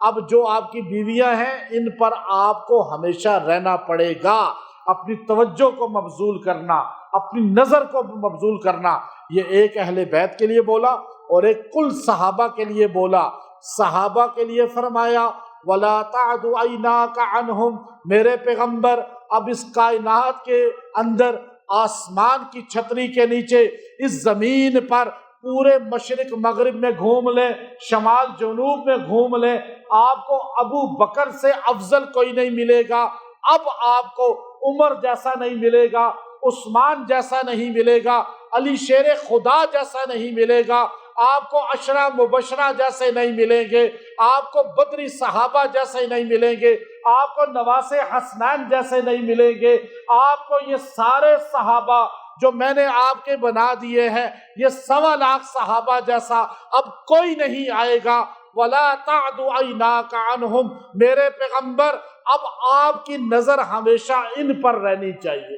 اب جو آپ کی بیویاں ہیں ان پر آپ کو ہمیشہ رہنا پڑے گا، اپنی توجہ کو مبذول کرنا، اپنی نظر کو مبذول کرنا۔ یہ ایک اہل بیت کے لیے بولا اور ایک کل صحابہ کے لیے بولا۔ صحابہ کے لیے فرمایا وَلَا تَعْدُ عَيْنَاكَ عَنْهُمْ، میرے پیغمبر اب اس کائنات کے اندر، آسمان کی چھتری کے نیچے، اس زمین پر پورے مشرق مغرب میں گھوم لیں، شمال جنوب میں گھوم لیں، آپ کو ابو بکر سے افضل کوئی نہیں ملے گا، اب آپ کو عمر جیسا نہیں ملے گا، عثمان جیسا نہیں ملے گا، علی شیر خدا جیسا نہیں ملے گا، آپ کو عشرہ مبشرہ جیسے نہیں ملیں گے، آپ کو بدری صحابہ جیسے نہیں ملیں گے، آپ کو نواس حسنین جیسے نہیں ملیں گے، آپ کو یہ سارے صحابہ جو میں نے آپ کے بنا دیے ہیں، یہ 1.25 لاکھ صحابہ جیسا اب کوئی نہیں آئے گا۔ وَلَا تَعْدُ عَيْنَاكَ عَنْهُمْ، میرے پیغمبر اب آپ کی نظر ہمیشہ ان پر رہنی چاہیے۔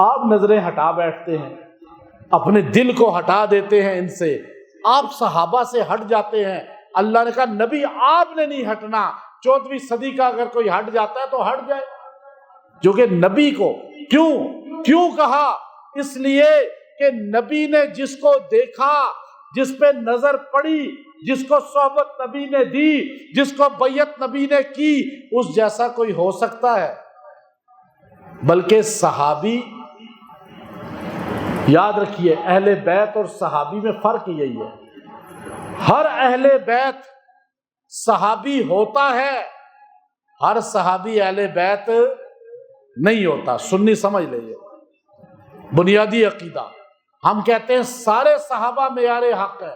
آپ نظریں ہٹا بیٹھتے ہیں، اپنے دل کو ہٹا دیتے ہیں ان سے، آپ صحابہ سے ہٹ جاتے ہیں۔ اللہ نے کہا نبی آپ نے نہیں ہٹنا، 14ویں صدی کا اگر کوئی ہٹ جاتا ہے تو ہٹ جائے، جو کہ نبی کو کیوں کہا؟ اس لیے کہ نبی نے جس کو دیکھا، جس پہ نظر پڑی، جس کو صحبت نبی نے دی، جس کو بیعت نبی نے کی، اس جیسا کوئی ہو سکتا ہے؟ بلکہ صحابی، یاد رکھیے اہل بیت اور صحابی میں فرق یہی ہے، ہر اہل بیت صحابی ہوتا ہے، ہر صحابی اہل بیت نہیں ہوتا۔ سنی سمجھ لئیے، بنیادی عقیدہ، ہم کہتے ہیں سارے صحابہ معیار حق ہے،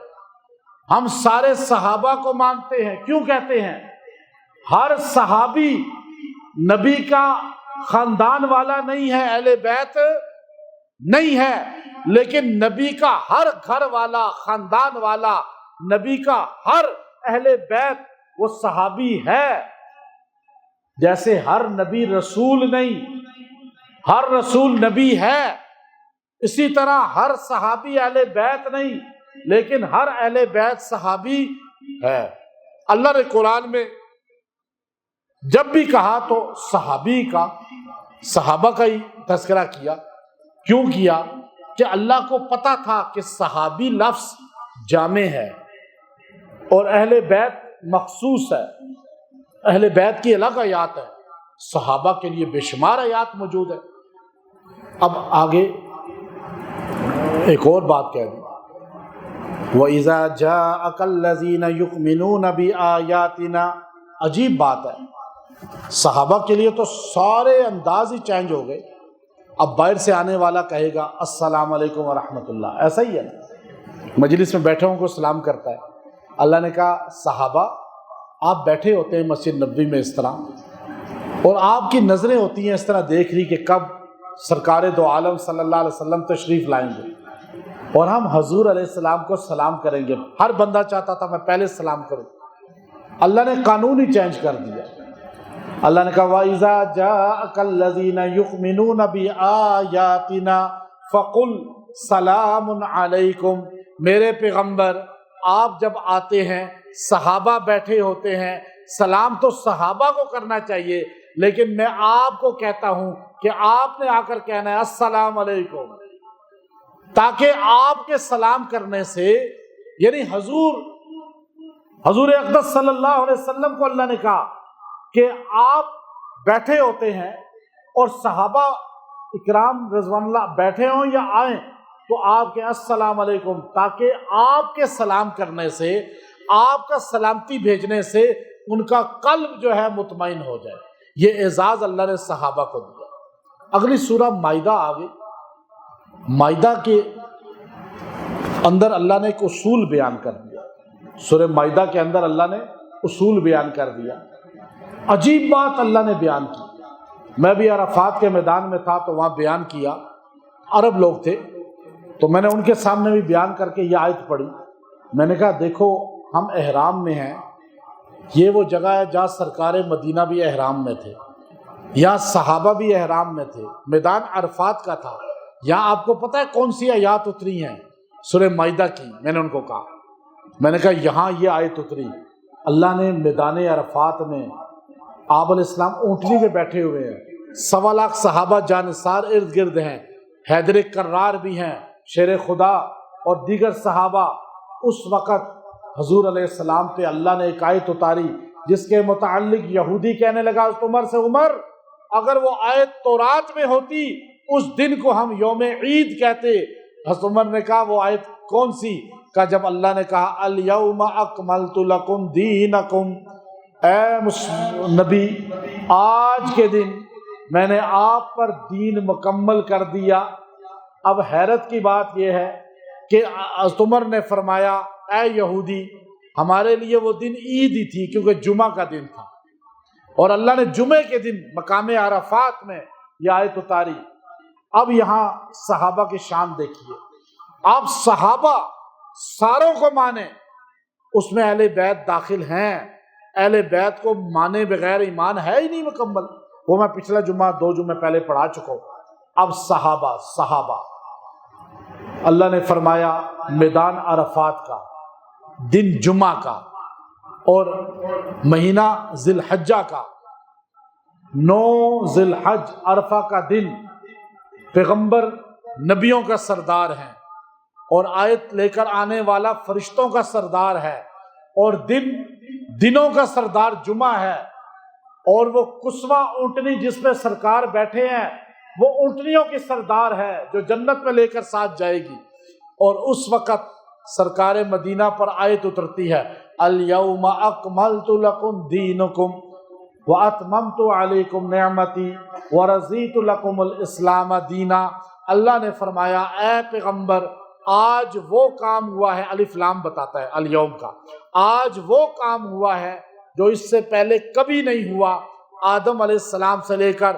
ہم سارے صحابہ کو مانتے ہیں۔ کیوں کہتے ہیں؟ ہر صحابی نبی کا خاندان والا نہیں ہے، اہل بیت نہیں ہے، لیکن نبی کا ہر گھر والا، خاندان والا، نبی کا ہر اہل بیت وہ صحابی ہے۔ جیسے ہر نبی رسول نہیں، ہر رسول نبی ہے، اسی طرح ہر صحابی اہل بیت نہیں، لیکن ہر اہل بیت صحابی ہے۔ اللہ نے قرآن میں جب بھی کہا تو صحابی کا، صحابہ کا ہی تذکرہ کیا۔ کیوں کیا؟ کہ اللہ کو پتا تھا کہ صحابی لفظ جامع ہے اور اہل بیت مخصوص ہے، اہل بیت کی الگ آیات ہے، صحابہ کے لیے بے شمار آیات موجود ہے۔ اب آگے ایک اور بات کہہ دی، وَإِذَا جَاءَكَ الَّذِينَ يُؤْمِنُونَ بِآيَاتِنَا، عجیب بات ہے، صحابہ کے لیے تو سارے انداز ہی چینج ہو گئے۔ اب باہر سے آنے والا کہے گا السلام علیکم ورحمۃ اللہ، ایسا ہی ہے نا، مجلس میں بیٹھے ہوں کو سلام کرتا ہے۔ اللہ نے کہا صحابہ آپ بیٹھے ہوتے ہیں مسجد نبوی میں اس طرح، اور آپ کی نظریں ہوتی ہیں اس طرح دیکھ رہی کہ کب سرکار دو عالم صلی اللہ علیہ وسلم تشریف لائیں گے اور ہم حضور علیہ السلام کو سلام کریں گے۔ ہر بندہ چاہتا تھا میں پہلے سلام کروں، اللہ نے قانون ہی چینج کر دیا۔ اللہ نے کہا وَإِذَا جَاءَكَ الَّذِينَ يُؤْمِنُونَ بِآيَاتِنَا فَقُلْ سَلَامٌ عَلَيْكُمْ، میرے پیغمبر آپ جب آتے ہیں، صحابہ بیٹھے ہوتے ہیں، سلام تو صحابہ کو کرنا چاہیے، لیکن میں آپ کو کہتا ہوں کہ آپ نے آ کر کہنا ہے السلام علیکم، تاکہ آپ کے سلام کرنے سے، یعنی حضور اقدس صلی اللہ علیہ وسلم کو اللہ نے کہا کہ آپ بیٹھے ہوتے ہیں اور صحابہ اکرام رضوان اللہ بیٹھے ہوں یا آئیں تو آپ کے السلام علیکم، تاکہ آپ کے سلام کرنے سے، آپ کا سلامتی بھیجنے سے ان کا قلب جو ہے مطمئن ہو جائے۔ یہ اعزاز اللہ نے صحابہ کو دیا۔ اگلی سورہ مائدہ آگے، مائدہ کے اندر اللہ نے ایک اصول بیان کر دیا، سورہ مائدہ کے اندر اللہ نے اصول بیان کر دیا۔ عجیب بات اللہ نے بیان کی، میں بھی عرفات کے میدان میں تھا تو وہاں بیان کیا، عرب لوگ تھے تو میں نے ان کے سامنے بھی بیان کر کے یہ آیت پڑھی۔ میں نے کہا دیکھو ہم احرام میں ہیں، یہ وہ جگہ ہے جہاں سرکار مدینہ بھی احرام میں تھے، یہاں صحابہ بھی احرام میں تھے، میدان عرفات کا تھا، یہاں آپ کو پتہ ہے کون سی آیات اتری ہیں؟ سورہ مائدہ کی۔ میں نے ان کو کہا، میں نے کہا یہاں یہ آیت اتری، اللہ نے میدان عرفات میں آپ علیہ السلام اونٹنی میں بیٹھے ہوئے ہیں، 1.25 لاکھ صحابہ جانثار ارد گرد ہیں، حیدر کرار بھی ہیں، شیر خدا اور دیگر صحابہ۔ اس وقت حضور علیہ السلام پہ اللہ نے ایک آیت اتاری جس کے متعلق یہودی کہنے لگا حضرت عمر سے، عمر اگر وہ آیت تورات میں ہوتی اس دن کو ہم یوم عید کہتے۔ حضرت عمر نے کہا وہ آیت کون سی؟ کہا جب اللہ نے کہا الیوم اکملت لکم دینکم، اے نبی آج کے دن میں نے آپ پر دین مکمل کر دیا۔ اب حیرت کی بات یہ ہے کہ حضرت عمر نے فرمایا اے یہودی ہمارے لیے وہ دن عید ہی تھی کیونکہ جمعہ کا دن تھا، اور اللہ نے جمعے کے دن مقام عرفات میں یہ آیت اتاری۔ اب یہاں صحابہ کی شان دیکھیے، آپ صحابہ ساروں کو مانیں، اس میں اہل بیت داخل ہیں، اہل بیت کو مانے بغیر ایمان ہے ہی نہیں مکمل، وہ میں پچھلا جمعہ 2 جمعے پہلے پڑھا چکا ہوں۔ اب صحابہ اللہ نے فرمایا میدان عرفات کا دن جمعہ کا اور مہینہ ذی الحجہ کا 9 ذی الحج عرفہ کا دن، پیغمبر نبیوں کا سردار ہیں اور آیت لے کر آنے والا فرشتوں کا سردار ہے، اور دنوں کا سردار جمعہ ہے، اور وہ کسوہ اونٹنی جس پہ سرکار بیٹھے ہیں وہ اونٹنیوں کی سردار ہے جو جنت میں لے کر ساتھ جائے گی۔ اور اس وقت سرکار مدینہ پر آیت اترتی ہے الیوم اکملت لکم دینکم واتممت علیکم نعمتی ورضیت لکم الاسلام دینا۔ اللہ نے فرمایا اے پیغمبر آج وہ کام ہوا ہے، الف لام بتاتا ہے الیوم کا، آج وہ کام ہوا ہے جو اس سے پہلے کبھی نہیں ہوا۔ آدم علیہ السلام سے لے کر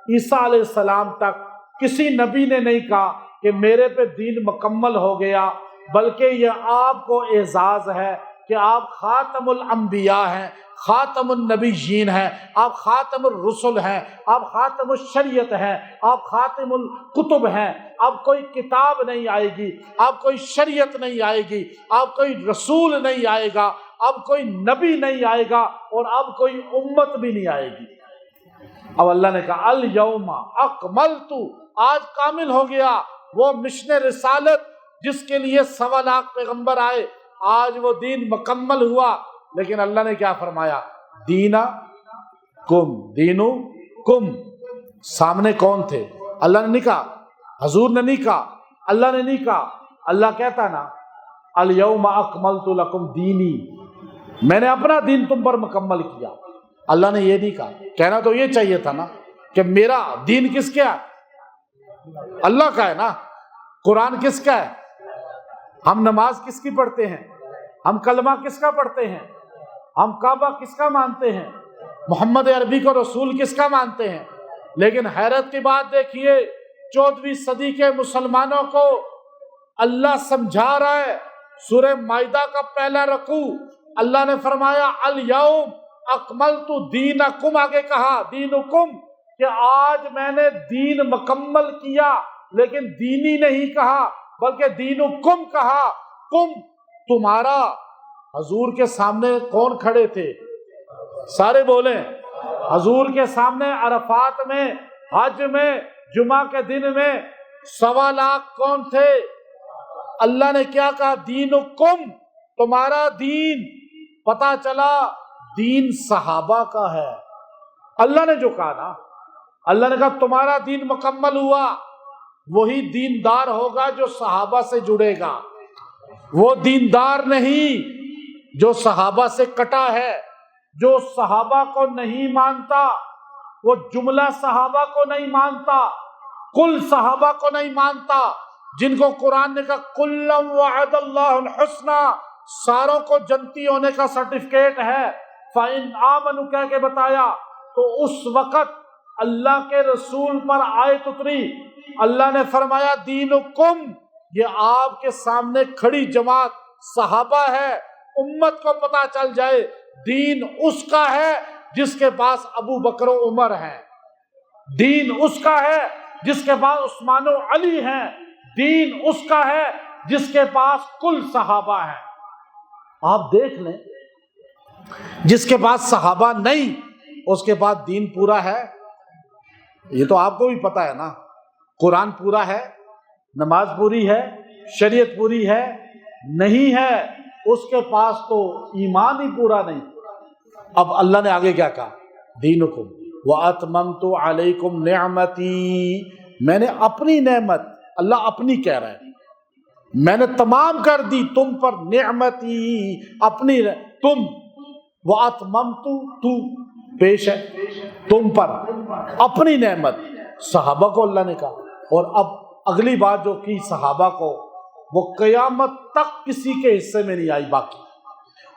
عیسیٰ علیہ السلام تک کسی نبی نے نہیں کہا کہ میرے پہ دین مکمل ہو گیا، بلکہ یہ آپ کو اعزاز ہے کہ آپ خاتم الانبیاء ہیں، خاتم النبیین ہیں، آپ خاتم الرسل ہیں، آپ خاتم الشریعت ہیں، آپ خاتم الکتب ہیں۔ اب کوئی کتاب نہیں آئے گی، اب کوئی شریعت نہیں آئے گی، اب کوئی رسول نہیں آئے گا، اب کوئی نبی نہیں آئے گا، اور اب کوئی امت بھی نہیں آئے گی۔ اب اللہ نے کہا الیوم اکملت، آج کامل ہو گیا وہ مشن رسالت جس کے لیے 1.25 لاکھ پیغمبر آئے، آج وہ دین مکمل ہوا۔ لیکن اللہ نے کیا فرمایا؟ دینو کم، سامنے کون تھے؟ اللہ نے نہیں کہا، حضور نے نہیں کہا، اللہ نے نہیں کہا، اللہ کہتا نا الیوم اکملت لکم دینی، میں نے اپنا دین تم پر مکمل کیا۔ اللہ نے یہ نہیں کہا، کہنا تو یہ چاہیے تھا نا کہ میرا دین کس کا ہے؟ اللہ کا ہے نا۔ قرآن کس کا ہے؟ ہم نماز کس کی پڑھتے ہیں؟ ہم کلمہ کس کا پڑھتے ہیں؟ ہم کعبہ کس کا مانتے ہیں؟ محمد عربی کو رسول کس کا مانتے ہیں؟ لیکن حیرت کی بات دیکھیے 14ویں صدی کے مسلمانوں کو اللہ سمجھا رہا ہے۔ سورہ مائدہ کا پہلا رکوع اللہ نے فرمایا الیوم اکملت دینکم، آگے کہا دینکم کہ آج میں نے دین مکمل کیا، لیکن دینی نہیں کہا بلکہ دینکم کہا۔ کم تمہارا، حضور کے سامنے کون کھڑے تھے؟ سارے بولیں، حضور کے سامنے عرفات میں، حج میں، جمعہ کے دن میں 1.25 لاکھ کون تھے؟ اللہ نے کیا کہا؟ دینکم، تمہارا دین۔ پتا چلا دین صحابہ کا ہے۔ اللہ نے جو کہا نا، اللہ نے کہا تمہارا دین مکمل ہوا، وہی دیندار ہوگا جو صحابہ سے جڑے گا، وہ دیندار نہیں جو صحابہ سے کٹا ہے، جو صحابہ کو نہیں مانتا، وہ جملہ صحابہ کو نہیں مانتا، کل صحابہ کو نہیں مانتا، جن کو قرآن نے کہا کلا وعد اللہ الحسنی، ساروں کو جنتی ہونے کا سرٹیفکیٹ ہے۔ فَإِنْ آمَنُوا کہہ کے بتایا تو اس وقت اللہ کے رسول پر آیت اتری، اللہ نے فرمایا دینکم، یہ آپ کے سامنے کھڑی جماعت صحابہ ہے۔ امت کو پتا چل جائے دین اس کا ہے جس کے پاس ابو بکر و عمر ہیں، دین اس کا ہے جس کے پاس عثمان و علی ہیں، دین اس کا ہے جس کے پاس کل صحابہ ہیں۔ آپ دیکھ لیں جس کے پاس صحابہ نہیں اس کے پاس دین پورا ہے؟ یہ تو آپ کو بھی پتا ہے نا، قرآن پورا ہے، نماز پوری ہے، شریعت پوری ہے؟ نہیں ہے، اس کے پاس تو ایمان ہی پورا نہیں۔ اب اللہ نے آگے کیا کہا؟ دینکم وَأَتْمَمْتُ عَلَيْكُمْ نِعْمَتِي، میں نے اپنی نعمت، اللہ اپنی کہہ رہا ہے، میں نے تمام کر دی تم پر نعمتی، اپنی تم، وَأَتْمَمْتُ تو پیش ہے تم پر اپنی نعمت، صحابہ کو اللہ نے کہا۔ اور اب اگلی بات جو کی صحابہ کو، وہ قیامت تک کسی کے حصے میں نہیں آئی باقی۔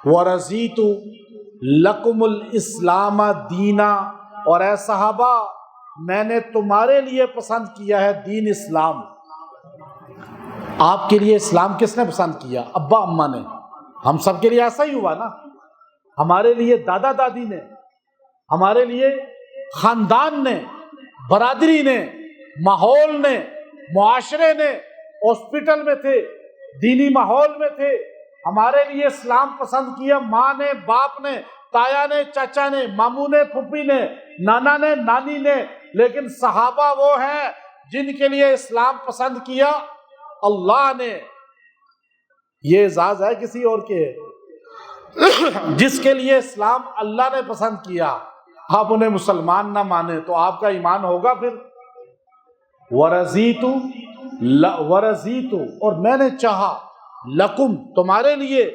وَرَضِيتُ لَكُمُ الْإِسْلَامَ دِينًا، اور اے صحابہ میں نے تمہارے لیے پسند کیا ہے دین اسلام۔ آپ کے لیے اسلام کس نے پسند کیا؟ ابا اماں نے۔ ہم سب کے لیے ایسا ہی ہوا نا، ہمارے لیے دادا دادی نے، ہمارے لیے خاندان نے، برادری نے، ماحول نے، معاشرے نے، ہاسپٹل میں تھے، دینی ماحول میں تھے، ہمارے لیے اسلام پسند کیا ماں نے، باپ نے، تایا نے، چاچا نے، ماموں نے، پھوپھی نے، نانا نے، نانی نے۔ لیکن صحابہ وہ ہیں جن کے لیے اسلام پسند کیا اللہ نے۔ یہ اعزاز ہے کسی اور کے؟ جس کے لیے اسلام اللہ نے پسند کیا، آپ انہیں مسلمان نہ مانیں تو آپ کا ایمان ہوگا پھر؟ ورضیتُ، اور میں نے چاہا، لکم تمہارے لیے۔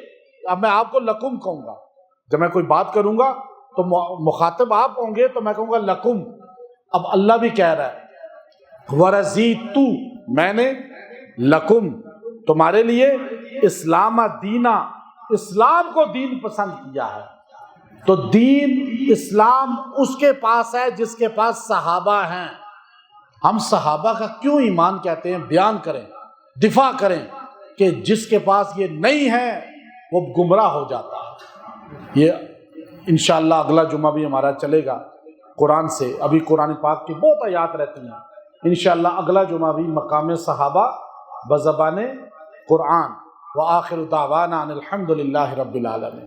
اب میں آپ کو لکم کہوں گا، جب میں کوئی بات کروں گا تو مخاطب آپ ہوں گے تو میں کہوں گا لکم۔ اب اللہ بھی کہہ رہا ہے ورضیتُ، میں نے لکم تمہارے لیے اسلام دینا، اسلام کو دین پسند کیا ہے۔ تو دین اسلام اس کے پاس ہے جس کے پاس صحابہ ہیں۔ ہم صحابہ کا کیوں ایمان کہتے ہیں؟ بیان کریں، دفاع کریں کہ جس کے پاس یہ نہیں ہے وہ گمراہ ہو جاتا ہے۔ یہ انشاءاللہ اگلا جمعہ بھی ہمارا چلے گا قرآن سے، ابھی قرآن پاک کی بہت آیات رہتی ہیں۔ انشاءاللہ اگلا جمعہ بھی مقام صحابہ بزبان قرآن۔ وآخر دعوانا ان الحمد للہ رب العالمین۔